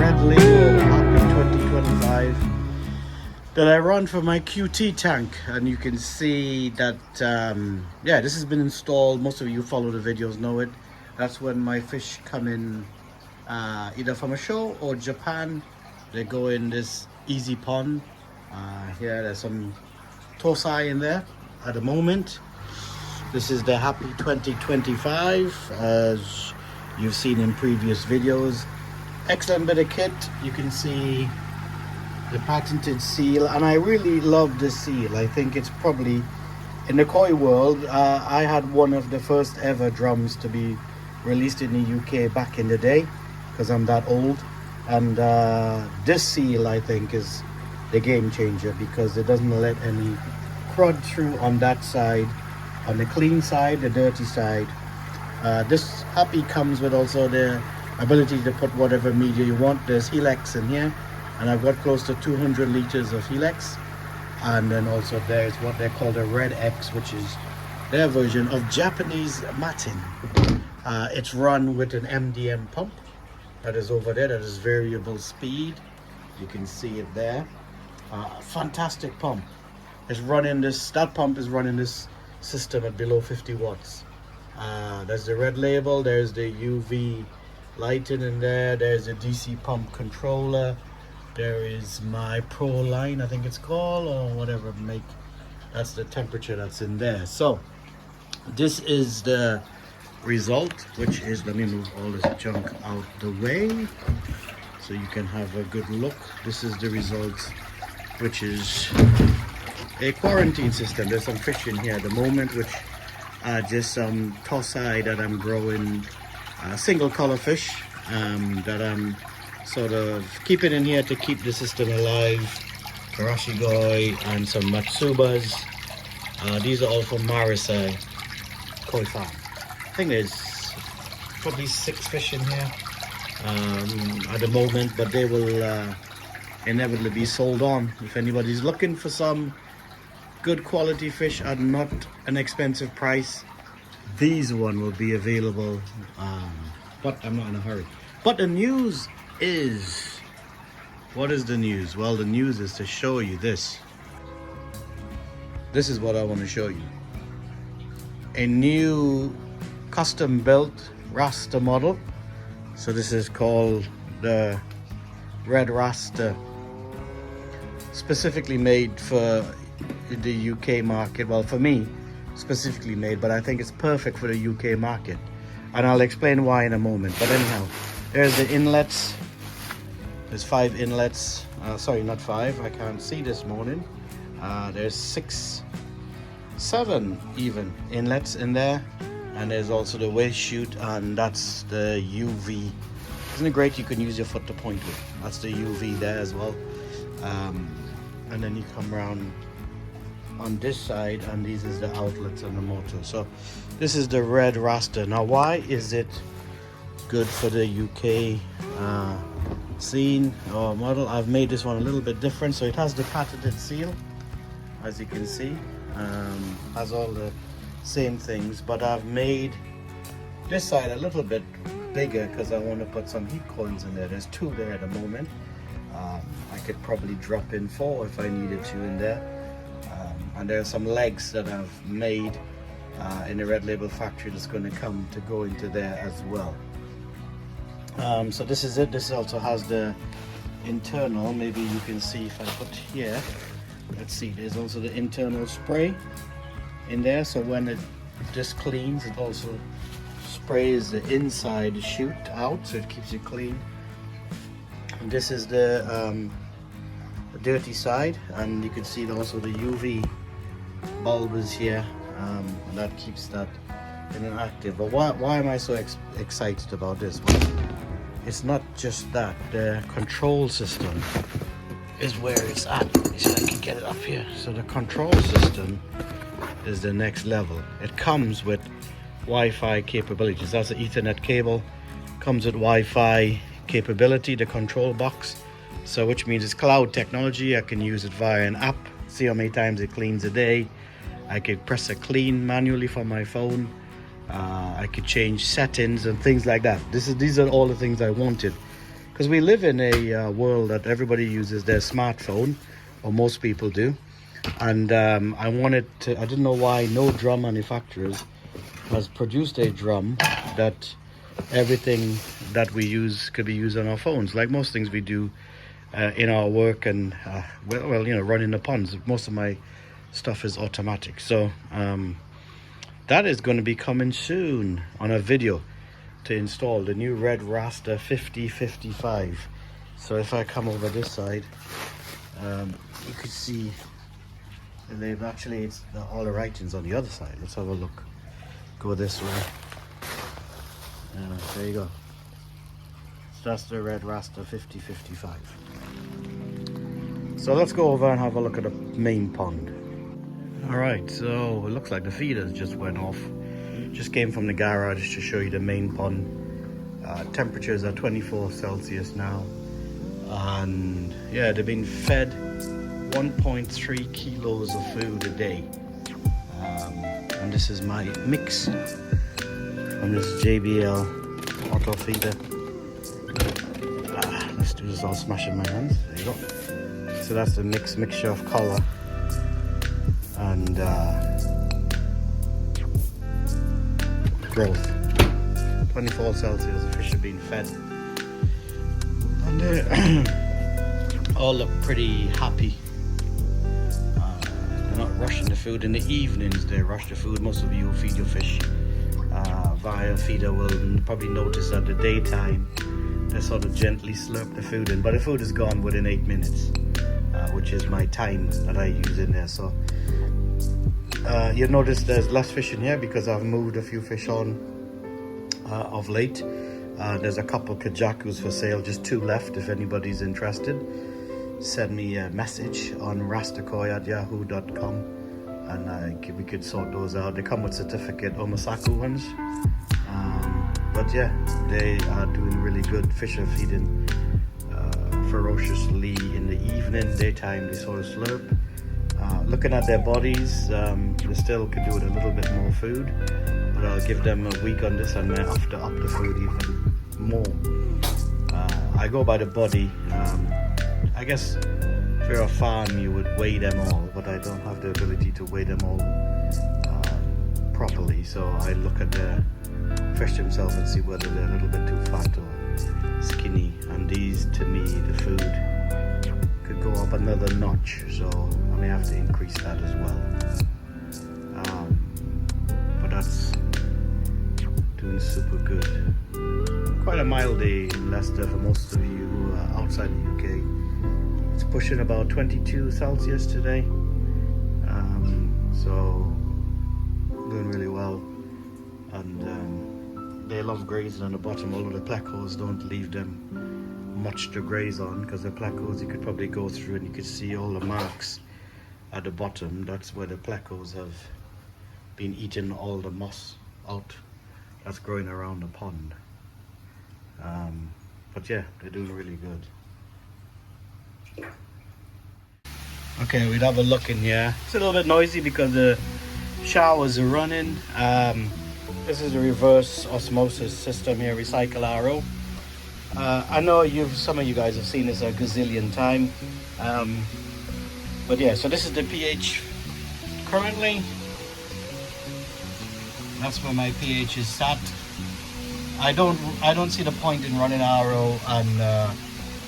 red label Happy 2025 that I run for my QT tank, and you can see that yeah, this has been installed. Most of you follow the videos know it. That's when my fish come in either from a show or Japan. They go in this easy pond. Here there's some tosai in there at the moment. This is the Happy 2025, as you've seen in previous videos. Excellent bit of kit. You can see the patented seal, and I really love this seal. I think it's probably, in the koi world, I had one of the first ever drums to be released in the UK back in the day, because I'm that old. And this seal, I think, is the game changer, because it doesn't let any crud through on that side. On the clean side, the dirty side. This Happy comes with also the ability to put whatever media you want. There's Helex in here, and I've got close to 200 liters of Helex. And then also there's what they call the Red X, which is their version of Japanese matting. It's run with an MDM pump that is over there, that is variable speed. You can see it there. Fantastic pump. It's running this, that pump is running this system at below 50 watts. There's the red label, there's the UV lighting in there, there's a DC pump controller, there is my Pro line, I think it's called, or whatever make. That's the temperature that's in there. So this is the result, which is, let me move all this junk out the way so you can have a good look. This is the result, which is a quarantine system. There's some fish in here at the moment, which are just some tosai that I'm growing, single color fish that I'm sort of keeping in here to keep the system alive. Karashigoi and some matsubas. These are all from Marisai Koi Farm. I think there's probably 6 fish in here at the moment, but they will inevitably be sold on. If anybody's looking for some good quality fish at not an expensive price, these one will be available, but I'm not in a hurry. But the news is, what is the news? Well, the news is to show you this. This is what I want to show you. A new custom built Rasta model. So this is called the Red Rasta, specifically made for the UK market. Well, for me specifically made, but I think it's perfect for the UK market, and I'll explain why in a moment. But anyhow, there's the inlets. There's 5 inlets, sorry, not 5, I can't see this morning. There's 6, 7 even inlets in there, and there's also the waste chute, and that's the UV. Isn't it great? You can use your foot to point with. That's the UV there as well. And then you come around on this side, and these is the outlets and the motor. So this is the Red Rasta. Now, why is it good for the UK scene or model? I've made this one a little bit different. So it has the patented seal, as you can see, has all the same things, but I've made this side a little bit bigger because I want to put some heat coils in there. There's 2 there at the moment. I could probably drop in 4 if I needed to in there. And there are some legs that I've made in the Red Label factory that's going to come to go into there as well. So this is it. This also has the internal, maybe you can see if I put here, let's see, there's also the internal spray in there, so when it just cleans, it also sprays the inside chute out, so it keeps it clean. And this is the dirty side, and you can see also the UV bulb is here, and that keeps that in an active. But why am I so excited about this? Well, it's not just that, the control system is where it's at. If I can get it up here. So the control system is the next level. It comes with Wi-Fi capabilities. That's an Ethernet cable. Comes with Wi-Fi capability, the control box. So which means it's cloud technology. I can use it via an app. See how many times it cleans a day. I could press a clean manually from my phone. I could change settings and things like that. These are all the things I wanted, because we live in a world that everybody uses their smartphone, or most people do. And I didn't know why no drum manufacturers has produced a drum that everything that we use could be used on our phones, like most things we do in our work and running the ponds. Most of my stuff is automatic, so that is going to be coming soon on a video to install the new red Rasta 5055. So if I come over this side, you could see the label. Actually, it's all the writings on the other side. Let's have a look. Go this way. There you go. So that's the red Rasta 5055. So let's go over and have a look at the main pond. Alright, so it looks like the feeders just went off. Just came from the garage to show you the main pond. Temperatures are 24 Celsius now. And yeah, they've been fed 1.3 kilos of food a day. And this is my mix from this JBL auto feeder. Let's do this all smashing my hands. There you go. So that's the mixture of color and growth. 24 Celsius, the fish are being fed. And they all look pretty happy. They're not rushing the food. In the evenings they rush the food. Most of you who feed your fish via feeder will probably notice that the daytime they sort of gently slurp the food in, but the food is gone within 8 minutes, which is my time that I use in there. So you'll notice there's less fish in here because I've moved a few fish on of late. There's a couple Kujakus for sale, just 2 left. If anybody's interested, send me a message on rastakoi@yahoo.com and we could sort those out. They come with certificate Omasaku ones. But yeah, they are doing really good. Fish are feeding ferociously in the evening. Daytime they sort of slurp. Looking at their bodies, they still could do with a little bit more food, but I'll give them a week on this and then after up the food even more. I go by the body. I guess if you're a farm you would weigh them all, but I don't have the ability to weigh them all properly, so I look at the fish themselves and see whether they're a little bit too fat or skinny. And these, to me, the food could go up another notch, so I may have to increase that as well. But that's doing super good. Quite a mild day in Leicester for most of you who are outside the UK. It's pushing about 22 Celsius today, so doing really well. And they love grazing on the bottom, although the plecos don't leave them much to graze on, because the plecos you could probably go through and you could see all the marks at the bottom. That's where the plecos have been eating all the moss out that's growing around the pond. But yeah, they're doing really good. Okay, we'd have a look in here. It's a little bit noisy because the showers are running. This is the reverse osmosis system here, Recycle RO. I know some of you guys have seen this a gazillion times. But yeah, so this is the pH currently. That's where my pH is set. I don't see the point in running RO and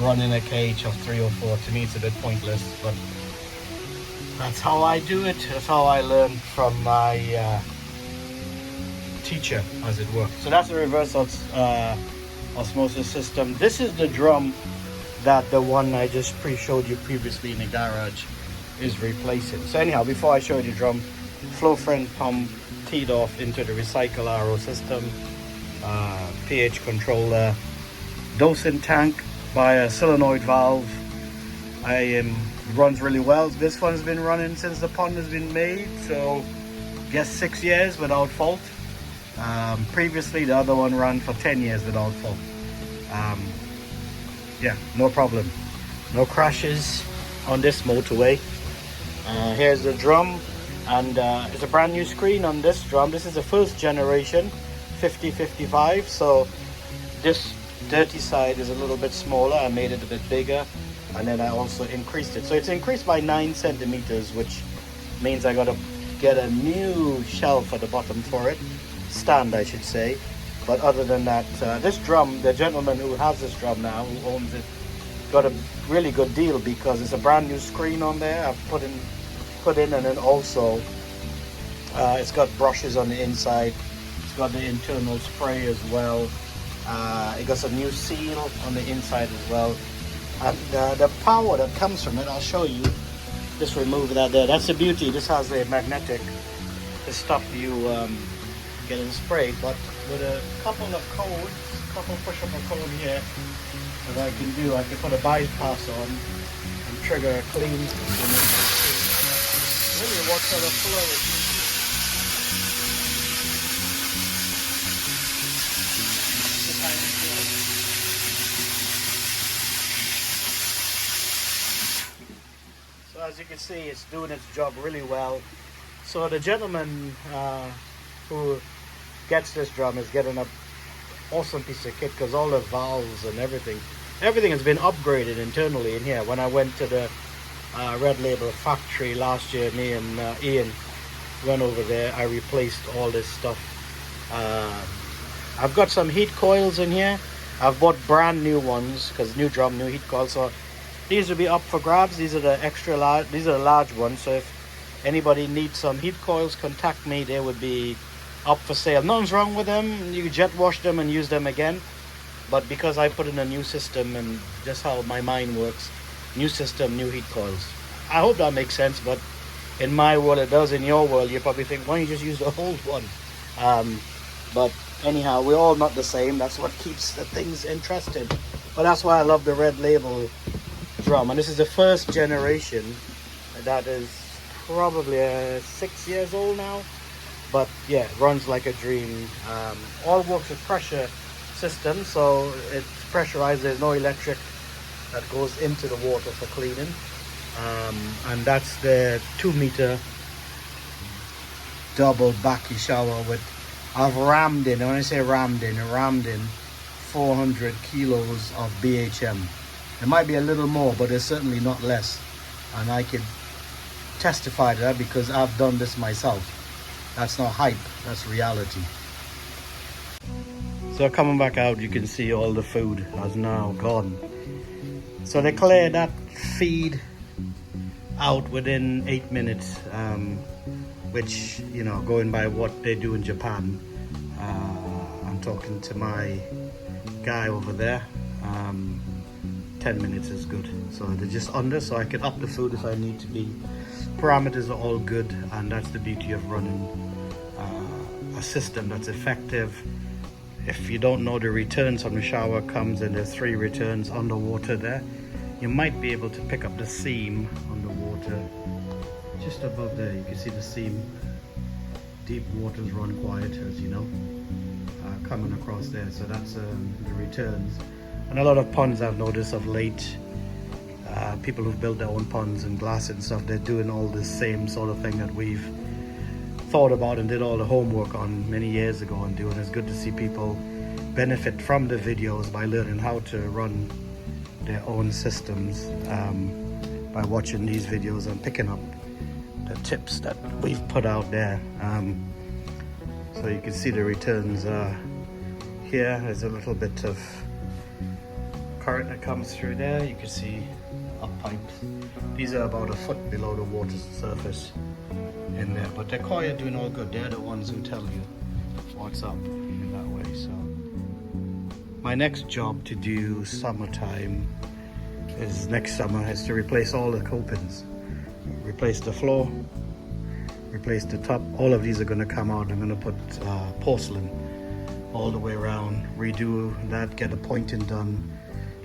running a KH of 3 or 4. To me it's a bit pointless, but that's how I do it. That's how I learned from my teacher, as it were. So that's the reverse osmosis system. This is the drum that the one I just showed you previously in the garage is replacing. So anyhow, before I show you the drum, flow friend pump teed off into the Recycle RO system, pH controller, dosing tank by a solenoid valve. Runs really well. This one's been running since the pond has been made, so guess 6 years without fault. Previously the other one ran for 10 years without fault. Yeah, no problem, no crashes on this motorway. Here's the drum, and it's a brand new screen on this drum. This is the first generation 5055, so this dirty side is a little bit smaller. I made it a bit bigger, and then I also increased it. So it's increased by 9 centimeters, which means I gotta get a new shelf at the bottom for it. Stand, I should say. But other than that, this drum, the gentleman who has this drum now, who owns it, got a really good deal because it's a brand new screen on there. I've put in, and then also it's got brushes on the inside. It's got the internal spray as well. It got some new seal on the inside as well. And the power that comes from it, I'll show you. Just remove that there. That's the beauty. This has a magnetic to stop you getting sprayed. But with a couple of codes, couple push up a code here, that I can do, I can put a bypass on and trigger a clean. Really, what sort of flow it is. So as you can see, it's doing its job really well. So the gentleman who gets this drum is getting an awesome piece of kit, because all the valves and everything has been upgraded internally in here. When I went to the Red Label factory last year, me and Ian went over there, I replaced all this stuff. I've got some heat coils in here. I've bought brand new ones because new drum, new heat coils. So these will be up for grabs. These are the extra large, these are the large ones. So if anybody needs some heat coils, contact me. They would be up for sale. Nothing's wrong with them. You jet wash them and use them again. But because I put in a new system, and just how my mind works, new system, new heat coils. I hope that makes sense, but in my world it does. In your world you probably think, why don't you just use the old one? But anyhow, we're all not the same. That's what keeps the things interesting. But that's why I love the Red Label drum. And this is the first generation that is probably 6 years old now. But yeah, runs like a dream. All works with pressure system, so it's pressurized. There's no electric that goes into the water for cleaning. And that's the 2 meter double backy shower with, I've rammed in, when I say rammed in 400 kilos of BHM. It might be a little more, but it's certainly not less. And I could testify to that because I've done this myself. That's not hype, that's reality. So coming back out, you can see all the food has now gone. So they clear that feed out within 8 minutes, which, you know, going by what they do in Japan, I'm talking to my guy over there, 10 minutes is good. So they're just under, so I can up the food if I need to be. Parameters are all good, and that's the beauty of running a system that's effective. If you don't know, the returns from the shower comes in, there's 3 returns underwater there. You might be able to pick up the seam underwater just above there. You can see the seam. Deep waters run quiet, as you know, coming across there. So that's the returns. And a lot of ponds I've noticed of late, people who've built their own ponds and glass and stuff, they're doing all this same sort of thing that we've thought about and did all the homework on many years ago and doing. It's good to see people benefit from the videos by learning how to run their own systems by watching these videos and picking up the tips that we've put out there. So you can see the returns here. There's a little bit of current that comes through there. You can see up pipes. These are about a foot below the water surface in there, but the koi are doing all good. They're the ones who tell you what's up in that way. So my next job to do summertime is next summer is to replace all the copings, replace the floor, replace the top. All of these are going to come out. I'm going to put porcelain all the way around, redo that, get the pointing done,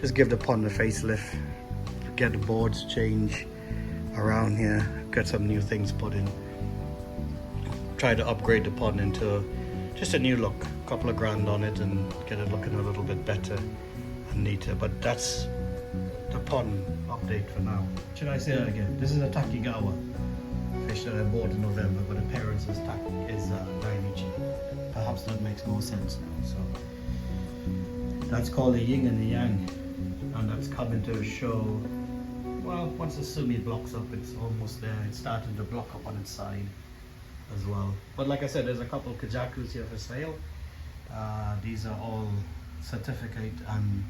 just give the pond a facelift, get the boards changed around here, get some new things put in, try to upgrade the pond into just a new look, a couple of grand on it, and get it looking a little bit better and neater. But that's the pond update for now. Should I say that again? This is a takigawa fish that I bought in November, but the parents is Dainichi. Perhaps that makes more sense now. So That's called the yin and the yang, and that's coming to a show. Well, once the sumi blocks up, it's almost there. It's starting to block up on its side as well. But like I said, there's a couple of Kujakus here for sale. These are all certificate, and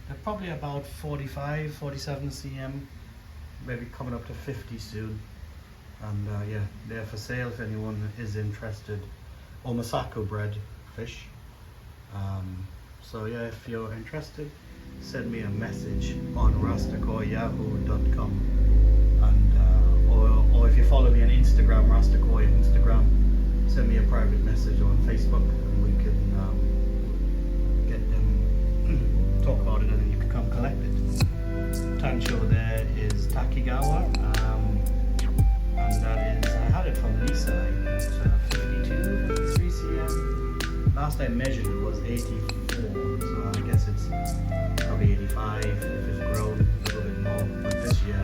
they're probably about 45, 47 cm, maybe coming up to 50 soon. And yeah, they're for sale if anyone is interested. Omasako bred fish. So yeah, if you're interested, send me a message on rastakoyahoo.com, and or if you follow me on Instagram, rastakoy Instagram, send me a private message on Facebook, and we can get them talk about it, and then you can come collect it. Tancho there is Takigawa, and that is, I had it from Lisa. It's 52, 53 cm. Last I measured it was 84, so I guess it's probably 85 if it's grown a little bit more. But this year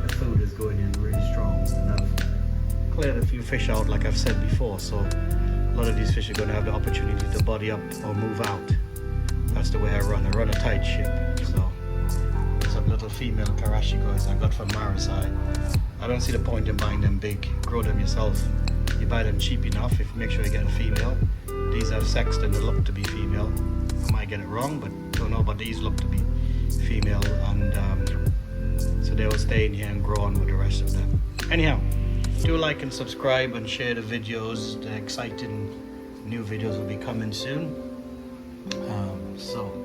the food is going in really strong, and I've cleared a few fish out like I've said before, so a lot of these fish are going to have the opportunity to body up or move out. That's the way I run a tight ship. So some little female karashikos I got from Marasai. I don't see the point in buying them big. Grow them yourself. You buy them cheap enough if you make sure you get a female. These have sexed and they look to be female. I might get it wrong, but don't know, but these look to be female, and so they will stay in here and grow on with the rest of them. Anyhow, do like and subscribe and share the videos. The exciting new videos will be coming soon. So